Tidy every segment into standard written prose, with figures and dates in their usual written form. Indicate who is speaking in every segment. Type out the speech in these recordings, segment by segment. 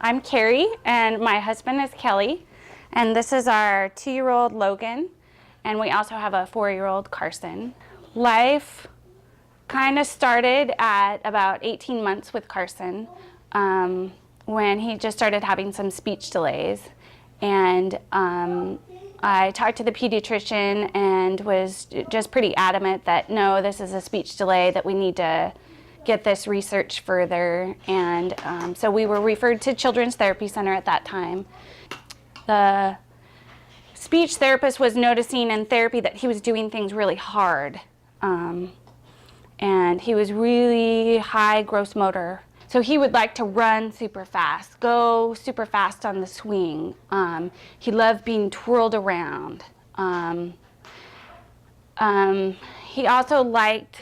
Speaker 1: I'm Carrie, and my husband is Kelly, and this is our 2-year-old Logan, and we also have a 4-year-old Carson. Life kind of started at about 18 months with Carson, when he just started having some speech delays. And I talked to the pediatrician and was just pretty adamant that no, this is a speech delay, that we need to get this research further. And so we were referred to Children's Therapy Center at that time. The speech therapist was noticing in therapy that he was doing things really hard. And he was really high gross motor. So he would like to run super fast, go super fast on the swing. He loved being twirled around. He also liked,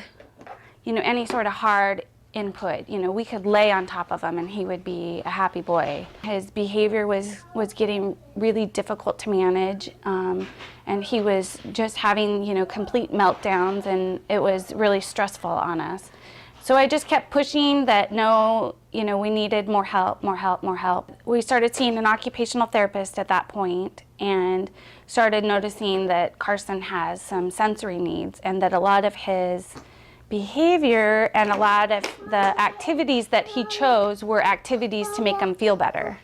Speaker 1: any sort of hard input. We could lay on top of him and he would be a happy boy. His behavior was getting really difficult to manage, and he was just having, complete meltdowns, and it was really stressful on us. So I just kept pushing that no, we needed more help, more help, more help. We started seeing an occupational therapist at that point and started noticing that Carson has some sensory needs, and that a lot of his behavior and a lot of the activities that he chose were activities to make him feel better.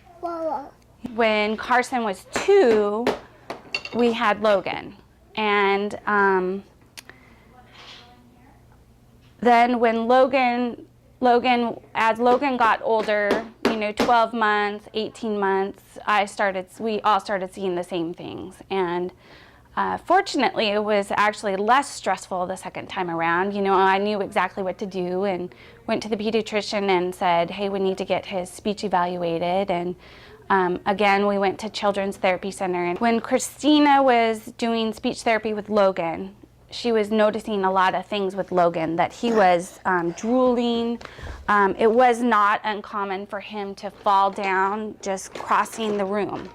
Speaker 1: When Carson was 2, we had Logan. And then when as Logan got older, 12 months, 18 months, we all started seeing the same things. And fortunately, it was actually less stressful the second time around. I knew exactly what to do and went to the pediatrician and said, hey, we need to get his speech evaluated. And again, we went to Children's Therapy Center. And when Christina was doing speech therapy with Logan, she was noticing a lot of things with Logan, that he was drooling. It was not uncommon for him to fall down just crossing the room.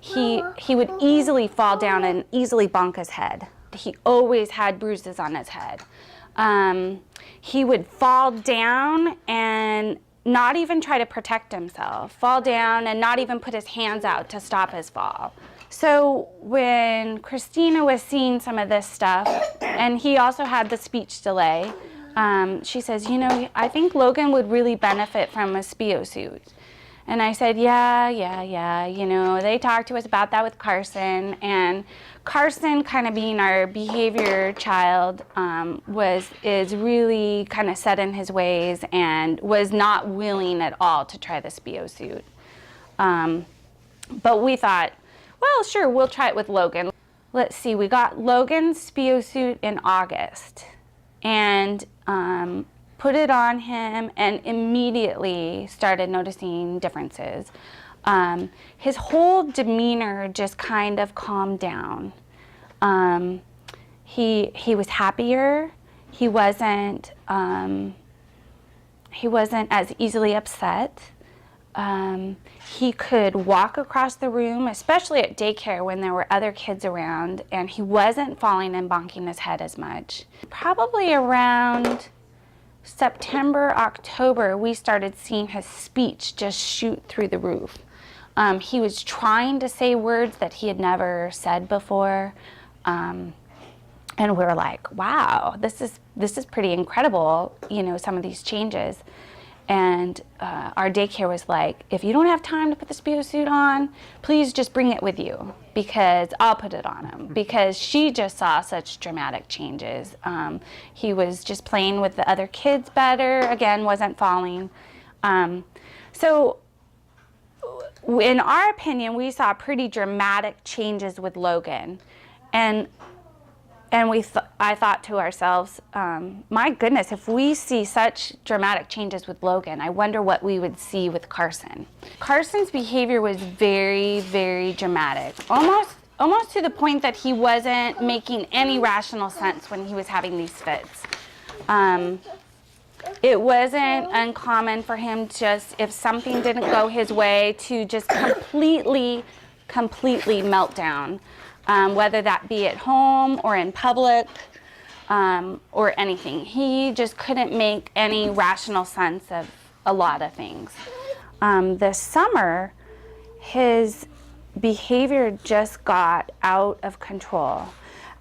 Speaker 1: He would easily fall down and easily bonk his head. He always had bruises on his head. He would fall down and not even try to protect himself, fall down and not even put his hands out to stop his fall. So when Christina was seeing some of this stuff, and he also had the speech delay, she says, I think Logan would really benefit from a SPIO suit. And I said, yeah, they talked to us about that with Carson, and Carson, kind of being our behavior child, is really kind of set in his ways and was not willing at all to try the SPIO suit. But we thought, well, sure, we'll try it with Logan. Let's see, we got Logan's SPIO suit in August, and put it on him and immediately started noticing differences. His whole demeanor just kind of calmed down. He was happier. He wasn't as easily upset. He could walk across the room, especially at daycare when there were other kids around, and he wasn't falling and bonking his head as much. Probably around September, October, we started seeing his speech just shoot through the roof. He was trying to say words that he had never said before, and we were like, wow, this is pretty incredible, some of these changes. And our daycare was like, if you don't have time to put the SPIO suit on, please just bring it with you, because I'll put it on him. Because she just saw such dramatic changes. He was just playing with the other kids better, again, wasn't falling. So in our opinion, we saw pretty dramatic changes with Logan. And I thought to ourselves, my goodness, if we see such dramatic changes with Logan, I wonder what we would see with Carson. Carson's behavior was very, very dramatic, almost to the point that he wasn't making any rational sense when he was having these fits. It wasn't uncommon for him just, if something didn't go his way, to just completely melt down. Whether that be at home or in public, or anything. He just couldn't make any rational sense of a lot of things. this summer, his behavior just got out of control.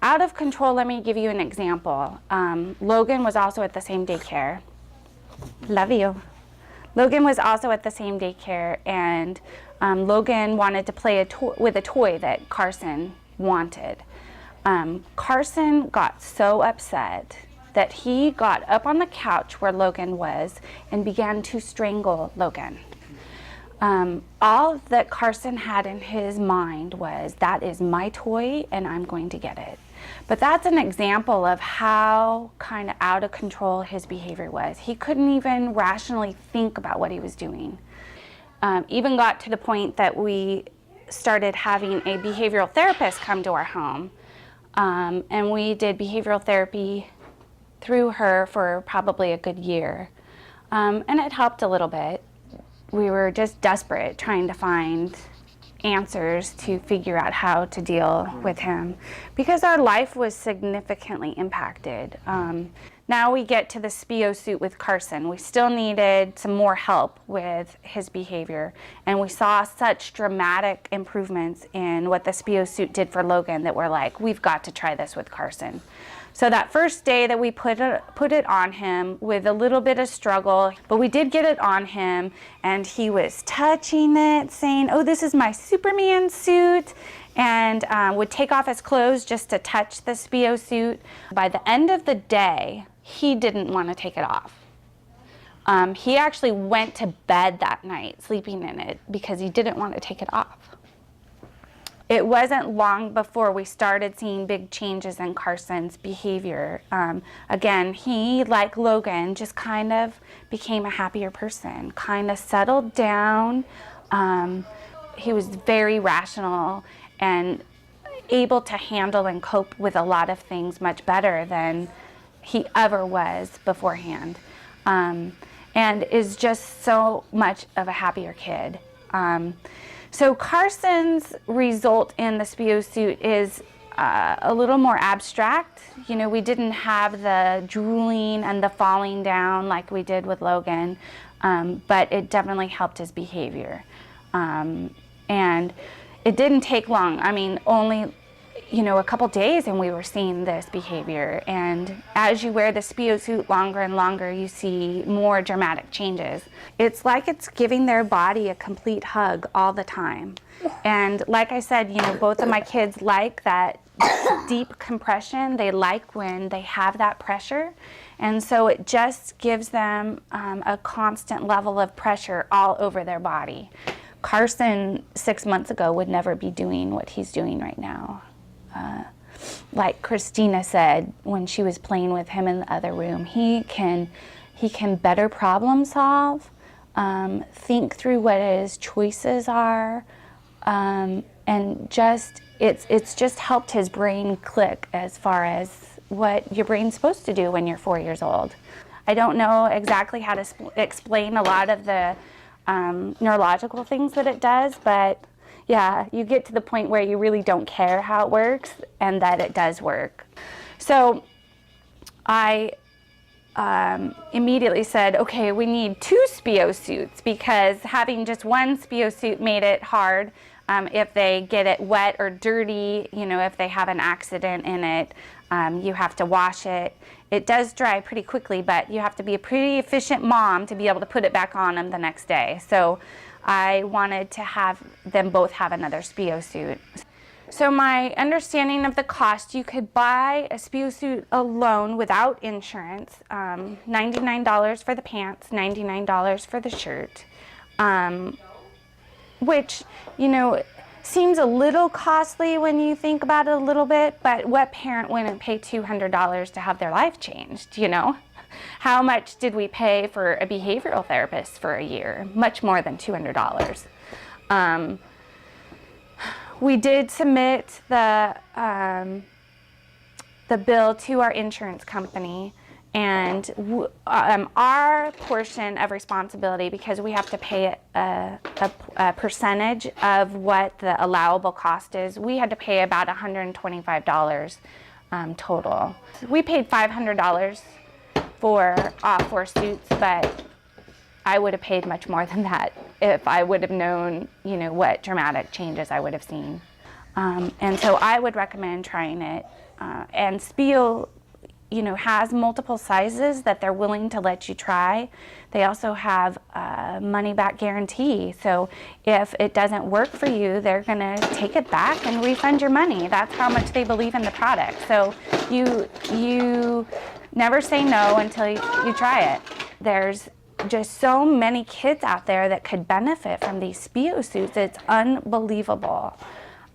Speaker 1: Out of control, let me give you an example. Logan was also at the same daycare. Love you. Logan was also at the same daycare, and Logan wanted to play with a toy that Carson wanted. Carson got so upset that he got up on the couch where Logan was and began to strangle Logan. All that Carson had in his mind was, that is my toy and I'm going to get it. But that's an example of how kind of out of control his behavior was. He couldn't even rationally think about what he was doing. Even got to the point that we started having a behavioral therapist come to our home. And we did behavioral therapy through her for probably a good year. And it helped a little bit. We were just desperate trying to find answers to figure out how to deal with him because our life was significantly impacted. Now we get to the SPIO suit with Carson. We still needed some more help with his behavior, and we saw such dramatic improvements in what the SPIO suit did for Logan that we're like, we've got to try this with Carson. So that first day that we put it on him with a little bit of struggle, but we did get it on him, and he was touching it, saying, oh, this is my Superman suit, and would take off his clothes just to touch the SPIO suit. By the end of the day, he didn't want to take it off. He actually went to bed that night sleeping in it because he didn't want to take it off. It wasn't long before we started seeing big changes in Carson's behavior. Again, he, like Logan, just kind of became a happier person, kind of settled down. He was very rational and able to handle and cope with a lot of things much better than he ever was beforehand, and is just so much of a happier kid. So Carson's result in the SPIO suit is a little more abstract. You know, we didn't have the drooling and the falling down like we did with Logan, but it definitely helped his behavior. And it didn't take long. I mean, only, you know, a couple days and we were seeing this behavior. And as you wear the SPIO suit longer and longer, you see more dramatic changes. It's like it's giving their body a complete hug all the time. And like I said, you know, both of my kids like that deep compression. They like when they have that pressure. And so it just gives them a constant level of pressure all over their body. Carson 6 months ago would never be doing what he's doing right now. Like Christina said when she was playing with him in the other room, he can better problem solve, think through what his choices are, and just it's just helped his brain click as far as what your brain's supposed to do when you're 4 years old. I don't know exactly how to explain a lot of the neurological things that it does, but yeah, you get to the point where you really don't care how it works and that it does work. So I immediately said, okay, we need 2 SPIO suits because having just one SPIO suit made it hard. If they get it wet or dirty, you know, if they have an accident in it, you have to wash it. It does dry pretty quickly, but you have to be a pretty efficient mom to be able to put it back on them the next day. So I wanted to have them both have another SPIO suit. So my understanding of the cost, you could buy a SPIO suit alone without insurance, $99 for the pants, $99 for the shirt, which, you know, seems a little costly when you think about it a little bit, but what parent wouldn't pay $200 to have their life changed, you know? How much did we pay for a behavioral therapist for a year? Much more than $200. We did submit the bill to our insurance company, and our portion of responsibility, because we have to pay a percentage of what the allowable cost is, we had to pay about $125 total. We paid $500 for all 4 suits, but I would have paid much more than that if I would have known, you know, what dramatic changes I would have seen. And so I would recommend trying it. And SPIO, you know, has multiple sizes that they're willing to let you try. They also have a money-back guarantee. So if it doesn't work for you, they're going to take it back and refund your money. That's how much they believe in the product. So you never say no until you try it. There's just so many kids out there that could benefit from these SPIO suits. It's unbelievable.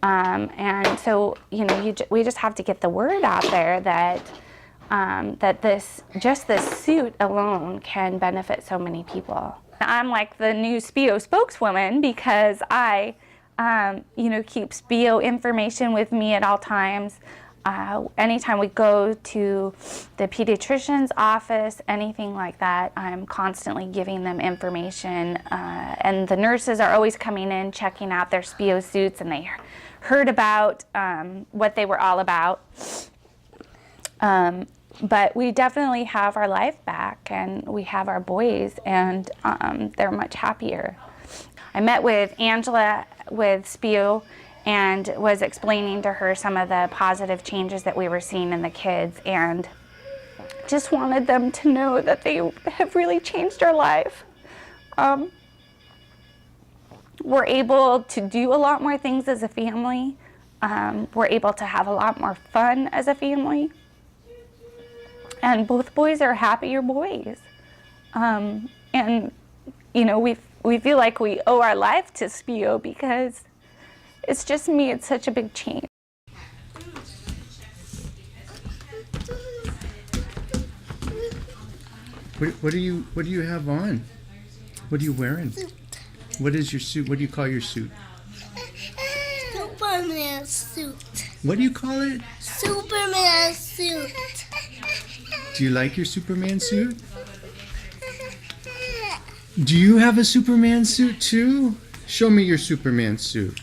Speaker 1: And so, you know, we just have to get the word out there that this suit alone can benefit so many people. I'm like the new SPIO spokeswoman because I, you know, keep SPIO information with me at all times. Anytime we go to the pediatrician's office, anything like that, I'm constantly giving them information. And the nurses are always coming in, checking out their SPIO suits, and they heard about what they were all about. But we definitely have our life back, and we have our boys, and they're much happier. I met with Angela with SPIO and was explaining to her some of the positive changes that we were seeing in the kids, and just wanted them to know that they have really changed our life. We're able to do a lot more things as a family. We're able to have a lot more fun as a family. And both boys are happier boys. And, you know, we feel like we owe our life to SPIO because it's just made such a big change.
Speaker 2: What do you have on? What are you wearing?
Speaker 3: Suit.
Speaker 2: What is your suit? What do you call your suit?
Speaker 3: Superman suit.
Speaker 2: What do you call it?
Speaker 3: Superman suit.
Speaker 2: Do you like your Superman suit? Do you have a Superman suit too? Show me your Superman suit.